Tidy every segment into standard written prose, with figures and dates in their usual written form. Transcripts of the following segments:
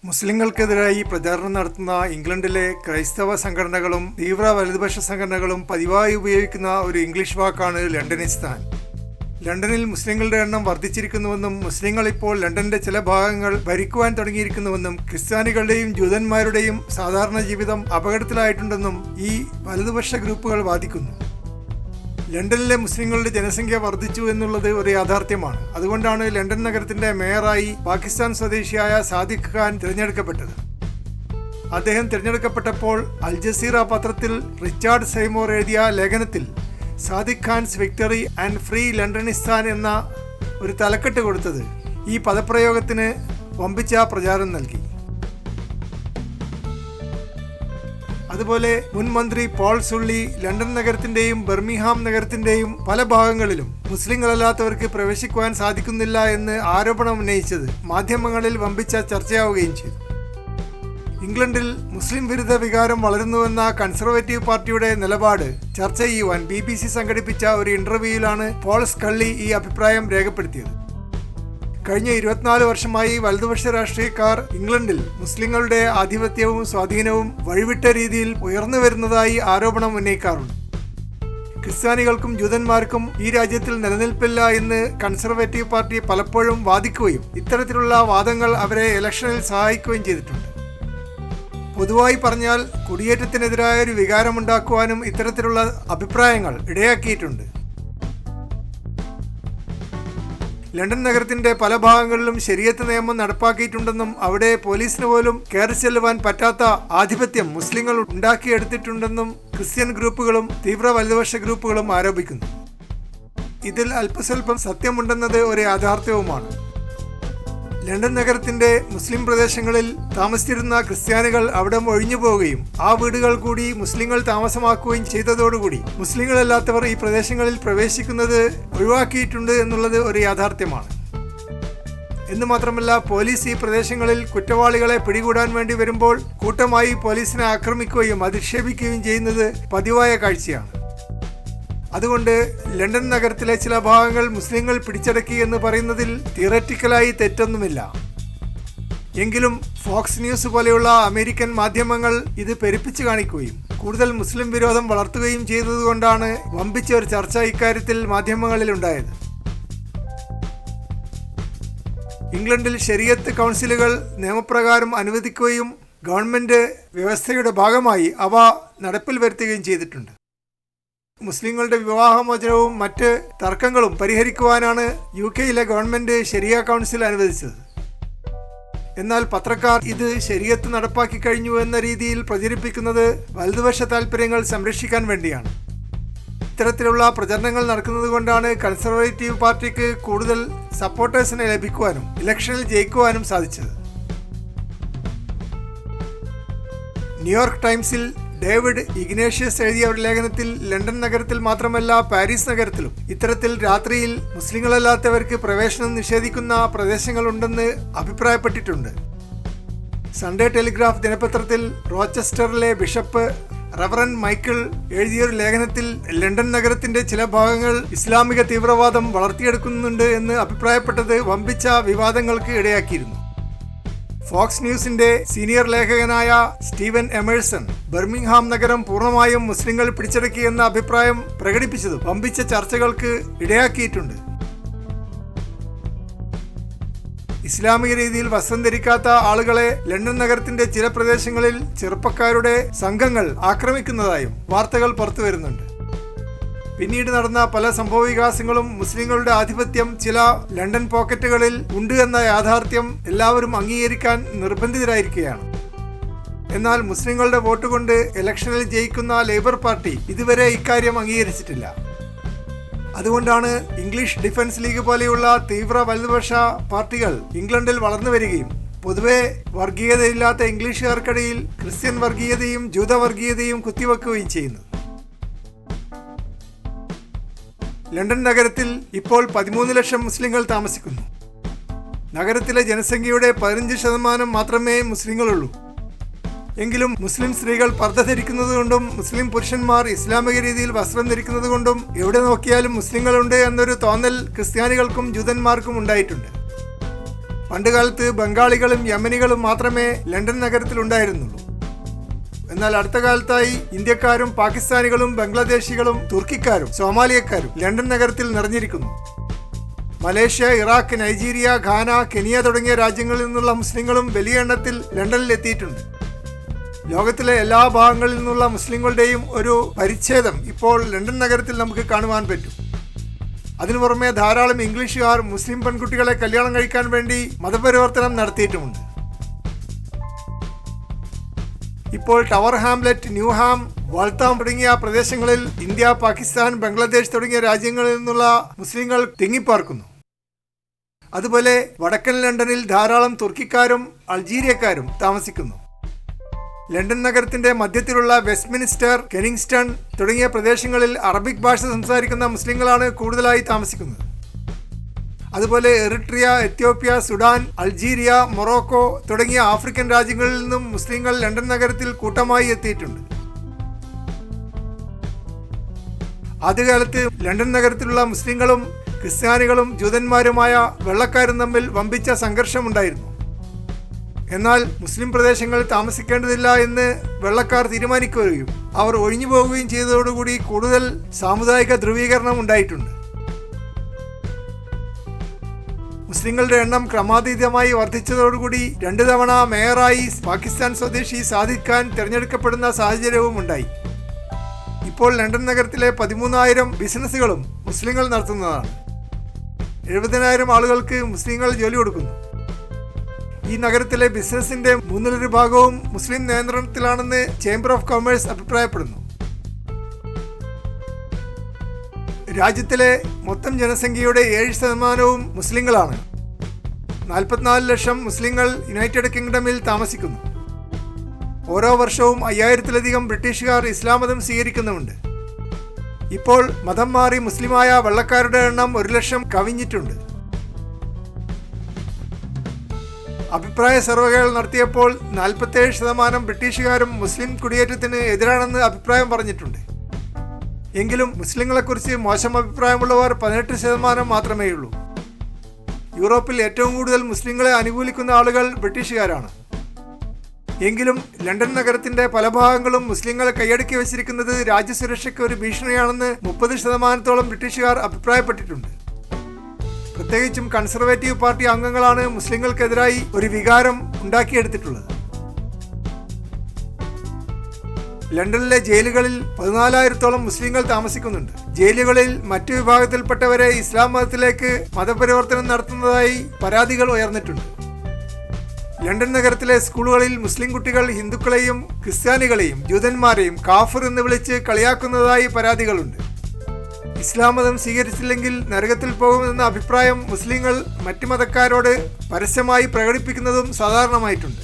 മുസ്ലിങ്ങൾക്കെതിരായി പ്രചാരണം നടത്തുന്ന ഇംഗ്ലണ്ടിലെ ക്രൈസ്തവ സംഘടനകളും തീവ്ര വലതുപക്ഷ സംഘടനകളും പതിവായി ഉപയോഗിക്കുന്ന ഒരു ഇംഗ്ലീഷ് വാക്കാണ് ലണ്ടനിസ്ഥാൻ. ലണ്ടനിൽ മുസ്ലിങ്ങളുടെ എണ്ണം വർദ്ധിച്ചിരിക്കുന്നുവെന്നും മുസ്ലിങ്ങൾ ഇപ്പോൾ ലണ്ടന്റെ ചില ഭാഗങ്ങൾ ഭരിക്കുവാൻ തുടങ്ങിയിരിക്കുന്നുവെന്നും ക്രിസ്ത്യാനികളുടെയും ജൂതന്മാരുടെയും സാധാരണ ജീവിതം അപകടത്തിലായിട്ടുണ്ടെന്നും ഈ വലതുപക്ഷ ഗ്രൂപ്പുകൾ വാദിക്കുന്നു. ലണ്ടനിലെ മുസ്ലിങ്ങളുടെ ജനസംഖ്യ വർദ്ധിച്ചു എന്നുള്ളത് ഒരു യാഥാർത്ഥ്യമാണ്. അതുകൊണ്ടാണ് ലണ്ടൻ നഗരത്തിന്റെ മേയറായി പാകിസ്ഥാൻ സ്വദേശിയായ സാദിഖ് ഖാൻ തിരഞ്ഞെടുക്കപ്പെട്ടത്. അദ്ദേഹം തിരഞ്ഞെടുക്കപ്പെട്ടപ്പോൾ അൽ ജസീറ പത്രത്തിൽ റിച്ചാർഡ് സെയ്മോർ എഴുതിയ ലേഖനത്തിൽ Sadiq Khan's victory and free Londonistan എന്ന ഒരു തലക്കെട്ട് കൊടുത്തത് ഈ പദപ്രയോഗത്തിന് വമ്പിച്ച പ്രചാരം നൽകി. അതുപോലെ മുൻ മന്ത്രി പോൾ സുള്ളി ലണ്ടൻ നഗരത്തിന്റെയും ബർമിംഗ്ഹാം നഗരത്തിന്റെയും പല ഭാഗങ്ങളിലും മുസ്ലിങ്ങളല്ലാത്തവർക്ക് പ്രവേശിക്കുവാൻ സാധിക്കുന്നില്ല എന്ന് ആരോപണം ഉന്നയിച്ചത് മാധ്യമങ്ങളിൽ വമ്പിച്ച ചർച്ചയാവുകയും ചെയ്തു. ഇംഗ്ലണ്ടിൽ മുസ്ലിം വിരുദ്ധ വികാരം വളരുന്നുവെന്ന കൺസർവേറ്റീവ് പാർട്ടിയുടെ നിലപാട് ചർച്ച ചെയ്യുവാൻ BBC സംഘടിപ്പിച്ച ഒരു ഇന്റർവ്യൂവിലാണ് പോൾ സ്കള്ളി ഈ അഭിപ്രായം രേഖപ്പെടുത്തിയത്. കഴിഞ്ഞ 24 വർഷമായി വലതുപക്ഷ രാഷ്ട്രീയക്കാർ ഇംഗ്ലണ്ടിൽ മുസ്ലിങ്ങളുടെ ആധിപത്യവും സ്വാധീനവും വഴിവിട്ട രീതിയിൽ ഉയർന്നു വരുന്നതായി ആരോപണം ഉന്നയിക്കാറുണ്ട്. ക്രിസ്ത്യാനികൾക്കും ജൂതന്മാർക്കും ഈ രാജ്യത്തിൽ നിലനിൽപ്പില്ല എന്ന് കൺസർവേറ്റീവ് പാർട്ടി പലപ്പോഴും വാദിക്കുകയും ഇത്തരത്തിലുള്ള വാദങ്ങൾ അവരെ ഇലക്ഷനിൽ സഹായിക്കുകയും ചെയ്തിട്ടുണ്ട്. പൊതുവായി പറഞ്ഞാൽ കുടിയേറ്റത്തിനെതിരായ ഒരു വികാരമുണ്ടാക്കുവാനും ഇത്തരത്തിലുള്ള അഭിപ്രായങ്ങൾ ഇടയാക്കിയിട്ടുണ്ട്. ലണ്ടൻ നഗരത്തിന്റെ പല ഭാഗങ്ങളിലും ശരീഅത്ത് നിയമം നടപ്പാക്കിയിട്ടുണ്ടെന്നും അവിടെ പോലീസിന് പോലും കയറി ചെല്ലുവാൻ പറ്റാത്ത ആധിപത്യം മുസ്ലിങ്ങൾ ഉണ്ടാക്കിയെടുത്തിട്ടുണ്ടെന്നും ക്രിസ്ത്യൻ ഗ്രൂപ്പുകളും തീവ്ര വലതുപക്ഷ ഗ്രൂപ്പുകളും ആരോപിക്കുന്നു. ഇതിൽ അല്പസ്വല്പം സത്യമുണ്ടെന്നത് ഒരു യാഥാർത്ഥ്യവുമാണ്. ലണ്ടൻ നഗരത്തിന്റെ മുസ്ലിം പ്രദേശങ്ങളിൽ താമസിച്ചിരുന്ന ക്രിസ്ത്യാനികൾ അവിടെ ഒഴിഞ്ഞു പോവുകയും ആ വീടുകൾ കൂടി മുസ്ലിങ്ങൾ താമസമാക്കുകയും ചെയ്തതോടുകൂടി മുസ്ലിങ്ങളല്ലാത്തവർ ഈ പ്രദേശങ്ങളിൽ പ്രവേശിക്കുന്നത് ഒഴിവാക്കിയിട്ടുണ്ട് എന്നുള്ളത് ഒരു യാഥാർത്ഥ്യമാണ്. എന്ന് മാത്രമല്ല, പോലീസ് ഈ പ്രദേശങ്ങളിൽ കുറ്റവാളികളെ പിടികൂടാൻ വേണ്ടി വരുമ്പോൾ കൂട്ടമായി പോലീസിനെ ആക്രമിക്കുകയും അധിക്ഷേപിക്കുകയും ചെയ്യുന്നത് പതിവായ കാഴ്ചയാണ്. അതുകൊണ്ട് ലണ്ടൻ നഗരത്തിലെ ചില ഭാഗങ്ങൾ മുസ്ലിങ്ങൾ പിടിച്ചടക്കി എന്ന് പറയുന്നതിൽ തിയററ്റിക്കലായി തെറ്റൊന്നുമില്ല. എങ്കിലും ഫോക്സ് ന്യൂസ് പോലെയുള്ള അമേരിക്കൻ മാധ്യമങ്ങൾ ഇത് പെരുപ്പിച്ചു കാണിക്കുകയും കൂടുതൽ മുസ്ലിം വിരോധം വളർത്തുകയും ചെയ്തതുകൊണ്ടാണ് വമ്പിച്ച ഒരു ചർച്ച ഇക്കാര്യത്തിൽ മാധ്യമങ്ങളിൽ ഉണ്ടായത്. ഇംഗ്ലണ്ടിൽ ശരീഅത്ത് കൗൺസിലുകൾ നിയമപ്രകാരം അനുവദിക്കുകയും ഗവൺമെന്റ് വ്യവസ്ഥയുടെ ഭാഗമായി അവ നടപ്പിൽ വരുത്തുകയും ചെയ്തിട്ടുണ്ട്. മുസ്ലിങ്ങളുടെ വിവാഹമോചനവും മറ്റ് തർക്കങ്ങളും പരിഹരിക്കുവാനാണ് UK ഗവൺമെന്റ് ശരിയ കൗൺസിൽ അനുവദിച്ചത്. എന്നാൽ പത്രക്കാർ ഇത് ശരീഅത്ത് നടപ്പാക്കി കഴിഞ്ഞു എന്ന രീതിയിൽ പ്രചരിപ്പിക്കുന്നത് വലതുപക്ഷ താൽപ്പര്യങ്ങൾ സംരക്ഷിക്കാൻ വേണ്ടിയാണ്. ഇത്തരത്തിലുള്ള പ്രചരണങ്ങൾ നടക്കുന്നത് കൊണ്ടാണ് കൺസർവേറ്റീവ് പാർട്ടിക്ക് കൂടുതൽ സപ്പോർട്ടേഴ്സിനെ ലഭിക്കുവാനും ഇലക്ഷനിൽ ജയിക്കുവാനും സാധിച്ചത്. ന്യൂയോർക്ക് ടൈംസിൽ ഡേവിഡ് ഇഗ്നേഷ്യസ് എഴുതിയ ഒരു ലേഖനത്തിൽ ലണ്ടൻ നഗരത്തിൽ മാത്രമല്ല പാരീസ് നഗരത്തിലും ഇത്തരത്തിൽ രാത്രിയിൽ മുസ്ലിങ്ങളല്ലാത്തവർക്ക് പ്രവേശനം നിഷേധിക്കുന്ന പ്രദേശങ്ങളുണ്ടെന്ന് അഭിപ്രായപ്പെട്ടിട്ടുണ്ട്. സൺഡേ ടെലിഗ്രാഫ് ദിനപത്രത്തിൽ റോച്ചസ്റ്ററിലെ ബിഷപ്പ് റവറൻ മൈക്കിൾ എഴുതിയൊരു ലേഖനത്തിൽ ലണ്ടൻ നഗരത്തിന്റെ ചില ഭാഗങ്ങൾ ഇസ്ലാമിക തീവ്രവാദം വളർത്തിയെടുക്കുന്നുണ്ട് എന്ന് അഭിപ്രായപ്പെട്ടത് വമ്പിച്ച വിവാദങ്ങൾക്ക് ഇടയാക്കിയിരുന്നു. ഫോക്സ് ന്യൂസിന്റെ സീനിയർ ലേഖകനായ സ്റ്റീവൻ എമേഴ്സൺ ബർമിംഗ്ഹാം നഗരം പൂർണ്ണമായും മുസ്ലിങ്ങൾ പിടിച്ചടക്കി എന്ന അഭിപ്രായം പ്രകടിപ്പിച്ചതും വമ്പിച്ച ചർച്ചകൾക്ക് ഇടയാക്കിയിട്ടുണ്ട്. ഇസ്ലാമിക രീതിയിൽ വസ്ത്രം ധരിക്കാത്ത ആളുകളെ ലണ്ടൻ നഗരത്തിന്റെ ചില പ്രദേശങ്ങളിൽ ചെറുപ്പക്കാരുടെ സംഘങ്ങൾ ആക്രമിക്കുന്നതായും വാർത്തകൾ പുറത്തു വരുന്നുണ്ട്. പിന്നീട് നടന്ന പല സംഭവവികാസങ്ങളും മുസ്ലിങ്ങളുടെ ആധിപത്യം ചില ലണ്ടൻ പോക്കറ്റുകളിൽ ഉണ്ട് എന്ന യാഥാർത്ഥ്യം എല്ലാവരും അംഗീകരിക്കാൻ നിർബന്ധിതരായിരിക്കുകയാണ്. എന്നാൽ മുസ്ലിങ്ങളുടെ വോട്ട് കൊണ്ട് ഇലക്ഷനിൽ ജയിക്കുന്ന ലേബർ പാർട്ടി ഇതുവരെ ഇക്കാര്യം അംഗീകരിച്ചിട്ടില്ല. അതുകൊണ്ടാണ് ഇംഗ്ലീഷ് ഡിഫൻസ് ലീഗ് പോലെയുള്ള തീവ്ര വലതുപക്ഷ പാർട്ടികൾ ഇംഗ്ലണ്ടിൽ വളർന്നു വരികയും പൊതുവെ വർഗീയതയില്ലാത്ത ഇംഗ്ലീഷുകാർക്കിടയിൽ ക്രിസ്ത്യൻ വർഗീയതയും ജൂത വർഗീയതയും കുത്തിവെക്കുകയും ചെയ്യുന്നത്. ലണ്ടൻ നഗരത്തിൽ ഇപ്പോൾ 13 ലക്ഷം മുസ്ലിങ്ങൾ താമസിക്കുന്നു. നഗരത്തിലെ ജനസംഖ്യയുടെ 15% മാത്രമേ മുസ്ലിങ്ങളുള്ളൂ. എങ്കിലും മുസ്ലിം സ്ത്രീകൾ പർദ്ദ ധരിക്കുന്നതുകൊണ്ടും മുസ്ലിം പുരുഷന്മാർ ഇസ്ലാമിക രീതിയിൽ വസ്ത്രം ധരിക്കുന്നതുകൊണ്ടും എവിടെ നോക്കിയാലും മുസ്ലിങ്ങളുണ്ട് എന്നൊരു തോന്നൽ ക്രിസ്ത്യാനികൾക്കും ജൂതന്മാർക്കും ഉണ്ടായിട്ടുണ്ട്. പണ്ടുകാലത്ത് ബംഗാളികളും യമനികളും മാത്രമേ ലണ്ടൻ നഗരത്തിൽ ഉണ്ടായിരുന്നുള്ളൂ. എന്നാൽ അടുത്ത കാലത്തായി ഇന്ത്യക്കാരും പാകിസ്ഥാനികളും ബംഗ്ലാദേശികളും തുർക്കിക്കാരും സോമാലിയക്കാരും ലണ്ടൻ നഗരത്തിൽ നിറഞ്ഞിരിക്കുന്നു. Malaysia, Iraq, Nigeria, Ghana, Kenya തുടങ്ങിയ രാജ്യങ്ങളിൽ നിന്നുള്ള മുസ്ലിങ്ങളും വലിയ എണ്ണത്തിൽ ലണ്ടനിൽ എത്തിയിട്ടുണ്ട്. ലോകത്തിലെ എല്ലാ ഭാഗങ്ങളിൽ നിന്നുള്ള മുസ്ലിങ്ങളുടെയും ഒരു പരിച്ഛേദം ഇപ്പോൾ ലണ്ടൻ നഗരത്തിൽ നമുക്ക് കാണുവാൻ പറ്റും. അതിനു പുറമെ ധാരാളം ഇംഗ്ലീഷുകാർ മുസ്ലിം പെൺകുട്ടികളെ കല്യാണം കഴിക്കാൻ വേണ്ടി മതപരിവർത്തനം നടത്തിയിട്ടുമുണ്ട്. ഇപ്പോൾ ടവർ ഹാംലെറ്റ്, ന്യൂഹാം, വാൾത്താം തുടങ്ങിയ പ്രദേശങ്ങളിൽ ഇന്ത്യ, പാകിസ്ഥാൻ, ബംഗ്ലാദേശ് തുടങ്ങിയ രാജ്യങ്ങളിൽ നിന്നുള്ള മുസ്ലിങ്ങൾ തിങ്ങിപ്പാർക്കുന്നു. അതുപോലെ വടക്കൻ ലണ്ടനിൽ ധാരാളം തുർക്കിക്കാരും അൾജീരിയക്കാരും താമസിക്കുന്നു. ലണ്ടൻ നഗരത്തിന്റെ മധ്യത്തിലുള്ള വെസ്റ്റ്മിനിസ്റ്റർ, കെനിങ്സ്റ്റൺ തുടങ്ങിയ പ്രദേശങ്ങളിൽ അറബിക് ഭാഷ സംസാരിക്കുന്ന മുസ്ലിങ്ങളാണ് കൂടുതലായി താമസിക്കുന്നത്. അതുപോലെ Eritrea, Ethiopia, Sudan, Algeria, Morocco തുടങ്ങിയ ആഫ്രിക്കൻ രാജ്യങ്ങളിൽ നിന്നും മുസ്ലിങ്ങൾ ലണ്ടൻ നഗരത്തിൽ കൂട്ടമായി എത്തിയിട്ടുണ്ട്. ആദ്യകാലത്ത് ലണ്ടൻ നഗരത്തിലുള്ള മുസ്ലിങ്ങളും ക്രിസ്ത്യാനികളും ജൂതന്മാരുമായ വെള്ളക്കാരും തമ്മിൽ വമ്പിച്ച സംഘർഷമുണ്ടായിരുന്നു. എന്നാൽ മുസ്ലിം പ്രദേശങ്ങളിൽ താമസിക്കേണ്ടതില്ല എന്ന് വെള്ളക്കാർ തീരുമാനിക്കുകയും അവർ ഒഴിഞ്ഞു പോവുകയും ചെയ്തതോടുകൂടി കൂടുതൽ സാമുദായിക ധ്രുവീകരണം ഉണ്ടായിട്ടുണ്ട്. മുസ്ലിങ്ങളുടെ എണ്ണം ക്രമാതീതമായി വർദ്ധിച്ചതോടുകൂടി 2 തവണ മേയറായി പാകിസ്ഥാൻ സ്വദേശി സാദിഖ് ഖാൻ തിരഞ്ഞെടുക്കപ്പെടുന്ന സാഹചര്യവും ഉണ്ടായി. ഇപ്പോൾ ലണ്ടൻ നഗരത്തിലെ 13,000 ബിസിനസ്സുകളും മുസ്ലിങ്ങൾ നടത്തുന്നതാണ്. 70,000 ആളുകൾക്ക് മുസ്ലിങ്ങൾ ജോലി കൊടുക്കുന്നു. ഈ നഗരത്തിലെ ബിസിനസിന്റെ 3/4 ഭാഗവും മുസ്ലിം നിയന്ത്രണത്തിലാണെന്ന് ചേംബർ ഓഫ് കൊമേഴ്സ് അഭിപ്രായപ്പെടുന്നു. രാജ്യത്തിലെ മൊത്തം ജനസംഖ്യയുടെ 7% മുസ്ലിങ്ങളാണ്. 44 ലക്ഷം മുസ്ലിങ്ങൾ യുണൈറ്റഡ് കിങ്ഡമിൽ താമസിക്കുന്നു. ഓരോ വർഷവും 5000-ലധികം ബ്രിട്ടീഷുകാർ ഇസ്ലാം മതം സ്വീകരിക്കുന്നുമുണ്ട്. ഇപ്പോൾ മതം മാറി മുസ്ലിമായ വെള്ളക്കാരുടെ എണ്ണം 1 ലക്ഷം കവിഞ്ഞിട്ടുണ്ട്. അഭിപ്രായ സർവേകൾ നടത്തിയപ്പോൾ 47% ബ്രിട്ടീഷുകാരും മുസ്ലിം കുടിയേറ്റത്തിന് എതിരാണെന്ന് അഭിപ്രായം പറഞ്ഞിട്ടുണ്ട്. എങ്കിലും മുസ്ലിങ്ങളെക്കുറിച്ച് മോശം അഭിപ്രായമുള്ളവർ 18% മാത്രമേയുള്ളൂ. യൂറോപ്പിൽ ഏറ്റവും കൂടുതൽ മുസ്ലിങ്ങളെ അനുകൂലിക്കുന്ന ആളുകൾ ബ്രിട്ടീഷുകാരാണ്. എങ്കിലും ലണ്ടൻ നഗരത്തിന്റെ പല ഭാഗങ്ങളും മുസ്ലിങ്ങളെ കൈയടക്കി വച്ചിരിക്കുന്നത് രാജ്യസുരക്ഷയ്ക്ക് ഒരു ഭീഷണിയാണെന്ന് 30% ബ്രിട്ടീഷുകാർ അഭിപ്രായപ്പെട്ടിട്ടുണ്ട്. പ്രത്യേകിച്ചും കൺസർവേറ്റീവ് പാർട്ടി അംഗങ്ങളാണ് മുസ്ലിങ്ങൾക്കെതിരായി ഒരു വികാരം ഉണ്ടാക്കിയെടുത്തിട്ടുള്ളത്. ലണ്ടനിലെ ജയിലുകളിൽ 14,000-ഓളം മുസ്ലിങ്ങൾ താമസിക്കുന്നുണ്ട്. ജയിലുകളിൽ മറ്റു വിഭാഗത്തിൽപ്പെട്ടവരെ ഇസ്ലാം മതത്തിലേക്ക് മതപരിവർത്തനം നടത്തുന്നതായി പരാതികൾ ഉയർന്നിട്ടുണ്ട്. ലണ്ടൻ നഗരത്തിലെ സ്കൂളുകളിൽ മുസ്ലിം കുട്ടികൾ ഹിന്ദുക്കളെയും ക്രിസ്ത്യാനികളെയും ജൂതന്മാരെയും കാഫിർ എന്ന് വിളിച്ച് കളിയാക്കുന്നതായി പരാതികളുണ്ട്. ഇസ്ലാം മതം സ്വീകരിച്ചില്ലെങ്കിൽ നരകത്തിൽ പോകുമെന്ന അഭിപ്രായം മുസ്ലിങ്ങൾ മറ്റു മതക്കാരോട് പരസ്യമായി പ്രകടിപ്പിക്കുന്നതും സാധാരണമായിട്ടുണ്ട്.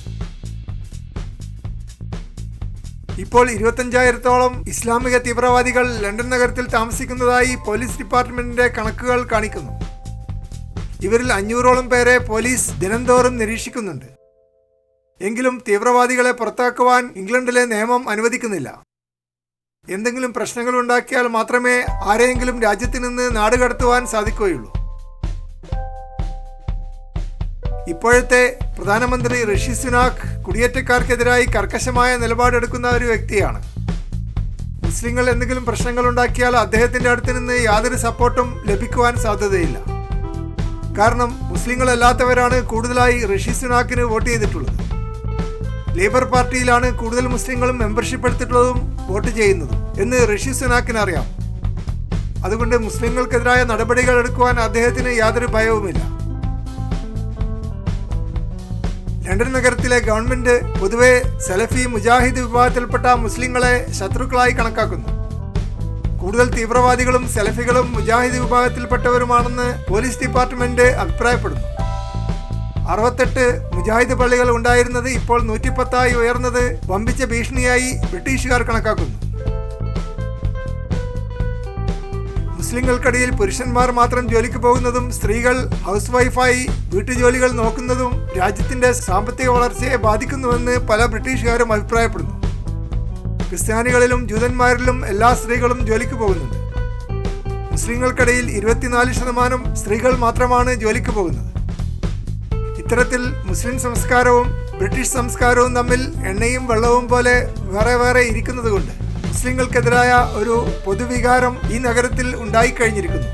ഇപ്പോൾ 25,000-ഓളം ഇസ്ലാമിക തീവ്രവാദികൾ ലണ്ടൻ നഗരത്തിൽ താമസിക്കുന്നതായി പോലീസ് ഡിപ്പാർട്ട്മെന്റിന്റെ കണക്കുകൾ കാണിക്കുന്നു. ഇവരിൽ 500-ഓളം പേരെ പോലീസ് ദിനംതോറും നിരീക്ഷിക്കുന്നുണ്ട്. എങ്കിലും തീവ്രവാദികളെ പുറത്താക്കുവാൻ ഇംഗ്ലണ്ടിലെ നിയമം അനുവദിക്കുന്നില്ല. എന്തെങ്കിലും പ്രശ്നങ്ങൾ ഉണ്ടാക്കിയാൽ മാത്രമേ ആരെയെങ്കിലും രാജ്യത്ത് നിന്ന് നാടുകടത്തുവാൻ സാധിക്കുകയുള്ളൂ. ഇപ്പോഴത്തെ പ്രധാനമന്ത്രി ഋഷി സുനാക് കുടിയേറ്റക്കാർക്കെതിരായി കർക്കശമായ നിലപാടെടുക്കുന്ന ഒരു വ്യക്തിയാണ്. മുസ്ലിങ്ങൾ എന്തെങ്കിലും പ്രശ്നങ്ങൾ ഉണ്ടാക്കിയാൽ അദ്ദേഹത്തിന്റെ അടുത്ത് നിന്ന് യാതൊരു സപ്പോർട്ടും ലഭിക്കുവാൻ സാധ്യതയില്ല. കാരണം മുസ്ലിങ്ങളല്ലാത്തവരാണ് കൂടുതലായി ഋഷി സുനാക്കിന് വോട്ട് ചെയ്തിട്ടുള്ളത്. ലേബർ പാർട്ടിയിലാണ് കൂടുതൽ മുസ്ലിങ്ങളും മെമ്പർഷിപ്പ് എടുത്തിട്ടുള്ളതും വോട്ട് ചെയ്യുന്നതും എന്ന് ഋഷി സുനാക്കിന് അറിയാം. അതുകൊണ്ട് മുസ്ലിങ്ങൾക്കെതിരായ നടപടികൾ എടുക്കുവാൻ അദ്ദേഹത്തിന് യാതൊരു ഭയവുമില്ല. ലണ്ടൻ നഗരത്തിലെ ഗവൺമെന്റ് പൊതുവെ സലഫി മുജാഹിദ് വിഭാഗത്തിൽപ്പെട്ട മുസ്ലിങ്ങളെ ശത്രുക്കളായി കണക്കാക്കുന്നു. കൂടുതൽ തീവ്രവാദികളും സലഫികളും മുജാഹിദ് വിഭാഗത്തിൽപ്പെട്ടവരുമാണെന്ന് പോലീസ് ഡിപ്പാർട്ട്മെന്റ് അഭിപ്രായപ്പെടുന്നു. 68 മുജാഹിദ് പള്ളികൾ ഉണ്ടായിരുന്നത് ഇപ്പോൾ 110 ഉയർന്നത് വമ്പിച്ച ഭീഷണിയായി ബ്രിട്ടീഷുകാർ കണക്കാക്കുന്നു. മുസ്ലിങ്ങൾക്കിടയിൽ പുരുഷന്മാർ മാത്രം ജോലിക്ക് പോകുന്നതും സ്ത്രീകൾ ഹൗസ് വൈഫായി വീട്ടുജോലികൾ നോക്കുന്നതും രാജ്യത്തിന്റെ സാമ്പത്തിക വളർച്ചയെ ബാധിക്കുന്നുവെന്ന് പല ബ്രിട്ടീഷുകാരും അഭിപ്രായപ്പെടുന്നു. ക്രിസ്ത്യാനികളിലും ജൂതന്മാരിലും എല്ലാ സ്ത്രീകളും ജോലിക്ക് പോകുന്നുണ്ട്. മുസ്ലിങ്ങൾക്കിടയിൽ 24% സ്ത്രീകൾ മാത്രമാണ് ജോലിക്ക് പോകുന്നത്. ഇത്തരത്തിൽ മുസ്ലിം സംസ്കാരവും ബ്രിട്ടീഷ് സംസ്കാരവും തമ്മിൽ എണ്ണയും വെള്ളവും പോലെ വേറെ വേറെ ഇരിക്കുന്നത് കൊണ്ട് മുസ്ലിങ്ങൾക്കെതിരായ ഒരു പൊതുവികാരം ഈ നഗരത്തിൽ ഉണ്ടായിക്കഴിഞ്ഞിരിക്കുന്നു.